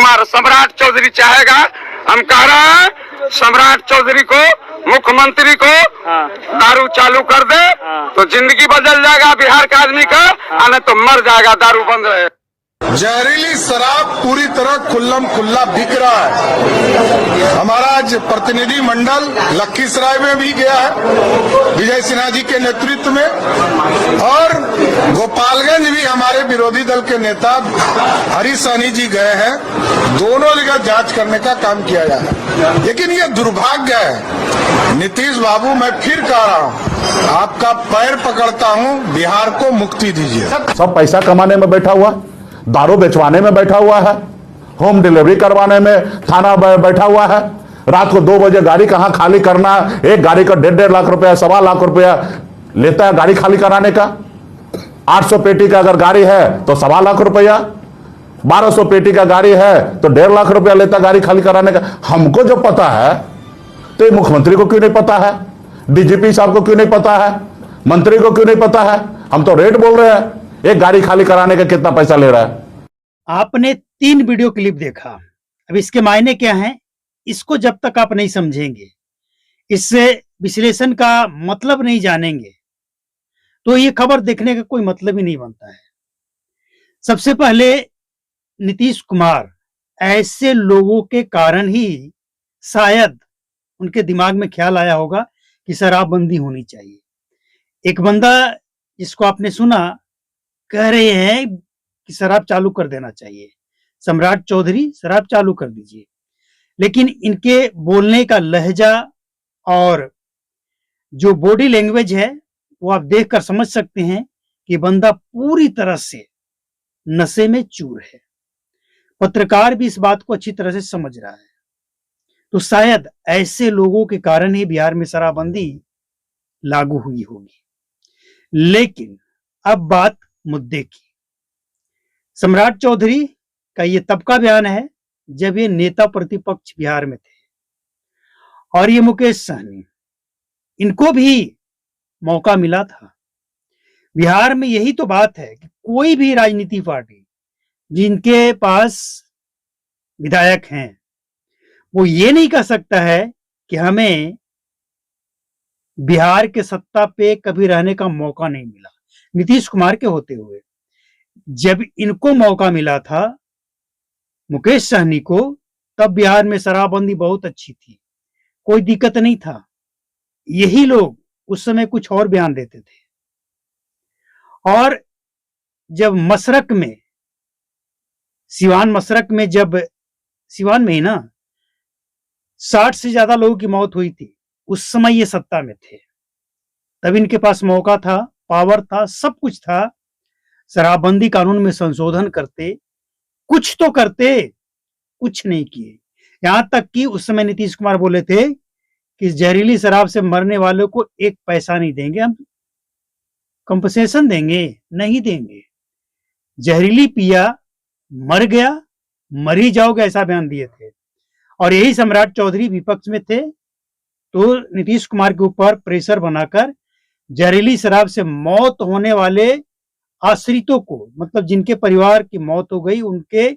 कुमार सम्राट चौधरी चाहेगा, हम कह रहे हैं सम्राट चौधरी को, मुख्यमंत्री को दारू चालू कर दे तो जिंदगी बदल जाएगा बिहार का आदमी का, नहीं तो मर जाएगा दारू बंद रहे। जहरीली शराब पूरी तरह खुल्लम खुल्ला बिक रहा है। हमारा आज प्रतिनिधि मंडल लखीसराय में भी गया है विजय सिन्हा जी के नेतृत्व में, और गोपालगंज भी हमारे विरोधी दल के नेता हरीश सहनी जी गए हैं। दोनों जगह जांच करने का काम किया जा रहा है। लेकिन ये दुर्भाग्य है नीतीश बाबू, मैं फिर कह रहा हूँ, आपका पैर पकड़ता हूँ, बिहार को मुक्ति दीजिए। सब पैसा कमाने में बैठा हुआ, दारू बेचवाने में बैठा हुआ है, होम डिलीवरी करवाने में थाना बैठा हुआ है। रात को 2 बजे गाड़ी कहां खाली करना, एक गाड़ी का 1.5 लाख रुपया 1.25 लाख रुपया लेता है गाड़ी खाली कराने का। 800 पेटी का अगर गाड़ी है तो 1.25 लाख रुपया, 1200 पेटी का गाड़ी है तो 1.5 लाख रुपया लेता गाड़ी खाली कराने का। हमको जो पता है तो मुख्यमंत्री को क्यों नहीं पता है, डीजीपी साहब को क्यों नहीं पता है, मंत्री को क्यों नहीं पता है? हम तो रेट बोल रहे हैं, एक गाड़ी खाली कराने का कितना पैसा ले रहा है। आपने 3 वीडियो क्लिप देखा। अब इसके मायने क्या हैं, इसको जब तक आप नहीं समझेंगे, इससे विश्लेषण का मतलब नहीं जानेंगे, तो ये खबर देखने का कोई मतलब ही नहीं बनता है। सबसे पहले नीतीश कुमार ऐसे लोगों के कारण ही शायद उनके दिमाग में ख्याल आया होगा कि शराबबंदी होनी चाहिए। एक बंदा जिसको आपने सुना कह रहे हैं कि शराब चालू कर देना चाहिए, सम्राट चौधरी शराब चालू कर दीजिए। लेकिन इनके बोलने का लहजा और जो बॉडी लैंग्वेज है वो आप देखकर समझ सकते हैं कि बंदा पूरी तरह से नशे में चूर है। पत्रकार भी इस बात को अच्छी तरह से समझ रहा है। तो शायद ऐसे लोगों के कारण ही बिहार में शराबबंदी लागू हुई होगी। लेकिन अब बात मुद्दे की। सम्राट चौधरी का ये तब का बयान है जब ये नेता प्रतिपक्ष बिहार में थे, और ये मुकेश सहनी, इनको भी मौका मिला था। बिहार में यही तो बात है कि कोई भी राजनीति पार्टी जिनके पास विधायक हैं वो ये नहीं कह सकता है कि हमें बिहार के सत्ता पे कभी रहने का मौका नहीं मिला नीतीश कुमार के होते हुए। जब इनको मौका मिला था मुकेश सहनी को, तब बिहार में शराबबंदी बहुत अच्छी थी, कोई दिक्कत नहीं था। यही लोग उस समय कुछ और बयान देते थे। और जब मशरक में, सिवान मशरक में, जब सिवान में ही ना 60 से ज्यादा लोगों की मौत हुई थी, उस समय ये सत्ता में थे। तब इनके पास मौका था, पावर था, सब कुछ था। शराबबंदी कानून में संशोधन करते, कुछ तो करते, कुछ नहीं किए। यहां तक कि उस समय नीतीश कुमार बोले थे कि जहरीली शराब से मरने वालों को 1 पैसा नहीं देंगे, हम कंपनसेशन देंगे, नहीं देंगे। जहरीली पिया, मर गया, मर ही जाओगे, ऐसा बयान दिए थे। और यही सम्राट चौधरी विपक्ष में थे तो नीतीश कुमार के ऊपर प्रेशर बनाकर जहरीली शराब से मौत होने वाले आश्रितों को, मतलब जिनके परिवार की मौत हो गई, उनके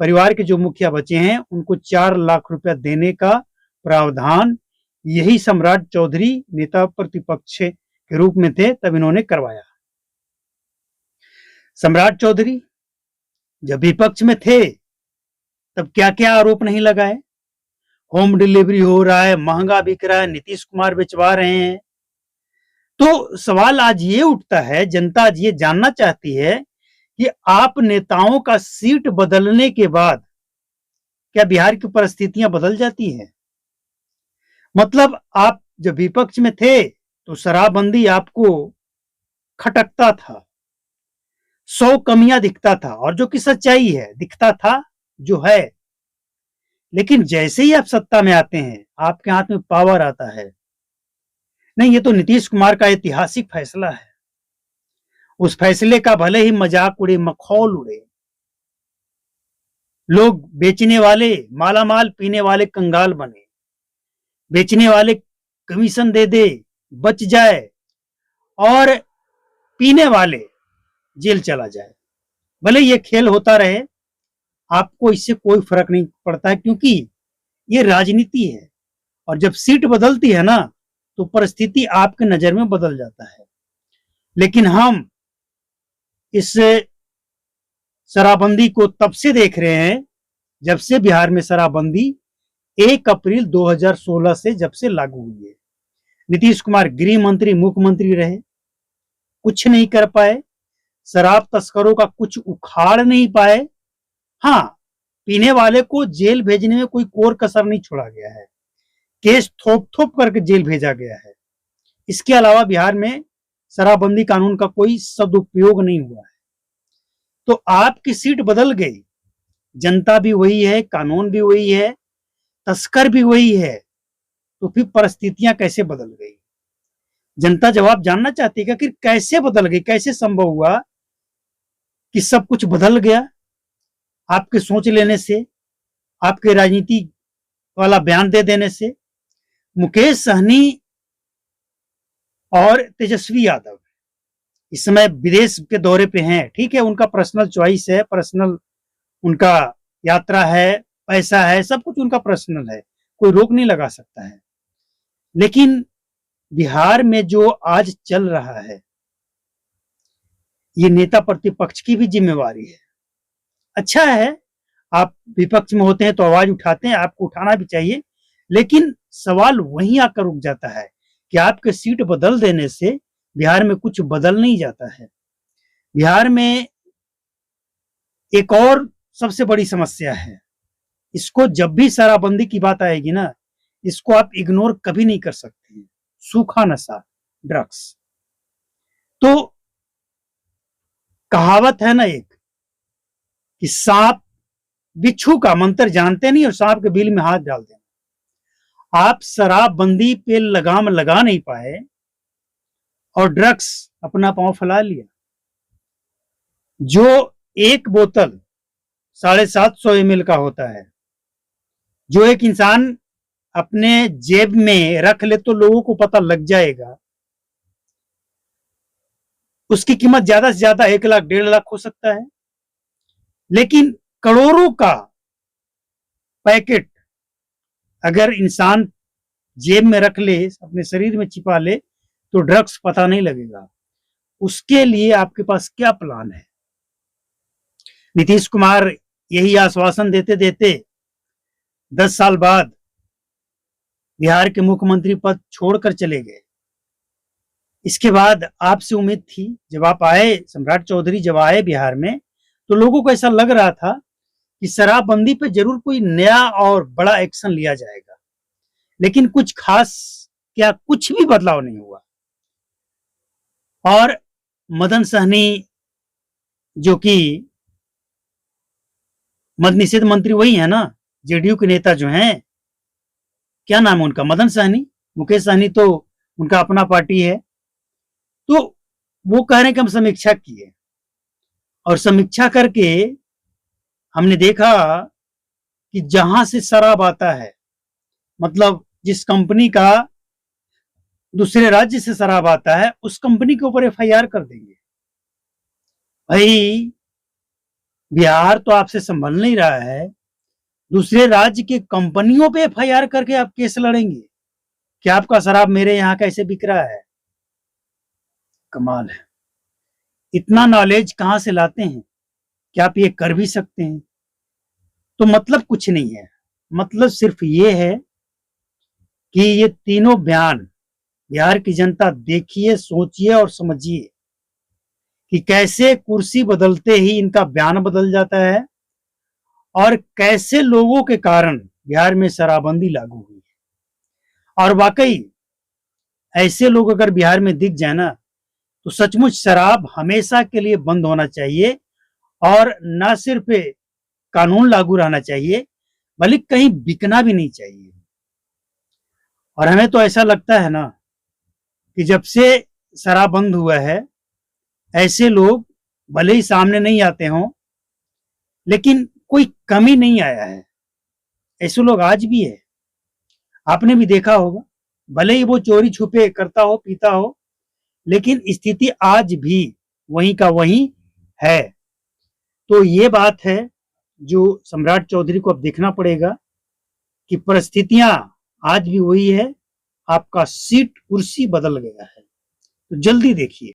परिवार के जो मुखिया बचे हैं उनको 4 लाख रुपया देने का प्रावधान यही सम्राट चौधरी नेता प्रतिपक्ष के रूप में थे तब इन्होंने करवाया। सम्राट चौधरी जब विपक्ष में थे तब क्या क्या आरोप नहीं लगाए। होम डिलीवरी हो रहा है, महंगा बिक रहा है, नीतीश कुमार बेचवा रहे हैं। तो सवाल आज ये उठता है, जनता आज ये जानना चाहती है कि आप नेताओं का सीट बदलने के बाद क्या बिहार की परिस्थितियां बदल जाती हैं? मतलब आप जब विपक्ष में थे तो शराबबंदी आपको खटकता था, 100 कमियां दिखता था, और जो कि सच्चाई है, दिखता था जो है। लेकिन जैसे ही आप सत्ता में आते हैं, आपके हाथ में पावर आता है। नहीं, ये तो नीतीश कुमार का ऐतिहासिक फैसला है। उस फैसले का भले ही मजाक उड़े, मखौल उड़े, लोग बेचने वाले मालामाल, पीने वाले कंगाल बने, बेचने वाले कमीशन दे दे बच जाए, और पीने वाले जेल चला जाए। भले ये खेल होता रहे, आपको इससे कोई फर्क नहीं पड़ता है, क्योंकि ये राजनीति है और जब सीट बदलती है ना तो परिस्थिति आपके नजर में बदल जाता है। लेकिन हम इस शराबबंदी को तब से देख रहे हैं जब से बिहार में शराबबंदी 1 अप्रैल 2016 से जब से लागू हुई है। नीतीश कुमार गृह मंत्री मुख्यमंत्री रहे, कुछ नहीं कर पाए, शराब तस्करों का कुछ उखाड़ नहीं पाए। हाँ, पीने वाले को जेल भेजने में कोई कोर कसर नहीं छोड़ा गया है, केस थोप थोप करके जेल भेजा गया है। इसके अलावा बिहार में शराबबंदी कानून का कोई सदुपयोग नहीं हुआ है। तो आपकी सीट बदल गई, जनता भी वही है, कानून भी वही है, तस्कर भी वही है, तो फिर परिस्थितियां कैसे बदल गई? जनता जवाब जानना चाहती है कि आखिर कैसे बदल गई, कैसे संभव हुआ कि सब कुछ बदल गया आपके सोच लेने से, आपके राजनीति वाला बयान दे देने से। मुकेश सहनी और तेजस्वी यादव इस समय विदेश के दौरे पे हैं, ठीक है, उनका पर्सनल चॉइस है, पर्सनल उनका यात्रा है, पैसा है, सब कुछ उनका पर्सनल है, कोई रोक नहीं लगा सकता है। लेकिन बिहार में जो आज चल रहा है ये नेता प्रतिपक्ष की भी जिम्मेवारी है। अच्छा है, आप विपक्ष में होते हैं तो आवाज उठाते हैं, आपको उठाना भी चाहिए, लेकिन सवाल वहीं आकर रुक जाता है कि आपके सीट बदल देने से बिहार में कुछ बदल नहीं जाता है। बिहार में एक और सबसे बड़ी समस्या है, इसको जब भी शराबबंदी की बात आएगी ना, इसको आप इग्नोर कभी नहीं कर सकते हैं, सूखा नशा, ड्रग्स। तो कहावत है ना एक कि सांप बिच्छू का मंत्र जानते नहीं और सांप के बिल में हाथ डाल देना। आप शराबबंदी पे लगाम लगा नहीं पाए और ड्रग्स अपना पांव फैला लिया। जो एक बोतल 750 ml का होता है, जो एक इंसान अपने जेब में रख ले तो लोगों को पता लग जाएगा, उसकी कीमत ज्यादा से ज्यादा 1 लाख 1.5 लाख हो सकता है। लेकिन करोड़ों का पैकेट अगर इंसान जेब में रख ले, अपने शरीर में छिपा ले, तो ड्रग्स पता नहीं लगेगा। उसके लिए आपके पास क्या प्लान है? नीतीश कुमार यही आश्वासन देते देते 10 साल बाद बिहार के मुख्यमंत्री पद छोड़कर चले गए। इसके बाद आपसे उम्मीद थी, जब आप आए, सम्राट चौधरी जब आए बिहार में, तो लोगों को ऐसा लग रहा था कि शराबबंदी पे जरूर कोई नया और बड़ा एक्शन लिया जाएगा। लेकिन कुछ खास क्या, कुछ भी बदलाव नहीं हुआ। और मदन सहनी, जो कि मद निषेध मंत्री वही है ना, जेडीयू के नेता जो हैं, क्या नाम है उनका, मदन सहनी, मुकेश सहनी तो उनका अपना पार्टी है। तो वो कह रहे हैं कि हम समीक्षा किए और समीक्षा करके हमने देखा कि जहां से शराब आता है, मतलब जिस कंपनी का दूसरे राज्य से शराब आता है, उस कंपनी के ऊपर एफआईआर कर देंगे। भाई, बिहार तो आपसे संभल नहीं रहा है, दूसरे राज्य के कंपनियों पे एफआईआर करके आप केस लड़ेंगे कि आपका शराब मेरे यहां कैसे बिक रहा है। कमाल है, इतना नॉलेज कहां से लाते हैं? क्या आप ये कर भी सकते हैं? तो मतलब कुछ नहीं है, मतलब सिर्फ ये है कि ये तीनों बयान बिहार की जनता देखिए, सोचिए और समझिए कि कैसे कुर्सी बदलते ही इनका बयान बदल जाता है और कैसे लोगों के कारण बिहार में शराबबंदी लागू हुई है। और वाकई ऐसे लोग अगर बिहार में दिख जाए ना, तो सचमुच शराब हमेशा के लिए बंद होना चाहिए और न सिर्फ कानून लागू रहना चाहिए, बल्कि कहीं बिकना भी नहीं चाहिए। और हमें तो ऐसा लगता है ना कि जब से शराब बंद हुआ है, ऐसे लोग भले ही सामने नहीं आते हों, लेकिन कोई कमी नहीं आया है। ऐसे लोग आज भी है, आपने भी देखा होगा, भले ही वो चोरी छुपे करता हो, पीता हो, लेकिन स्थिति आज भी वहीं का वहीं है। तो ये बात है, जो सम्राट चौधरी को अब देखना पड़ेगा कि परिस्थितियां आज भी वही है, आपका सीट कुर्सी बदल गया है। तो जल्दी देखिए।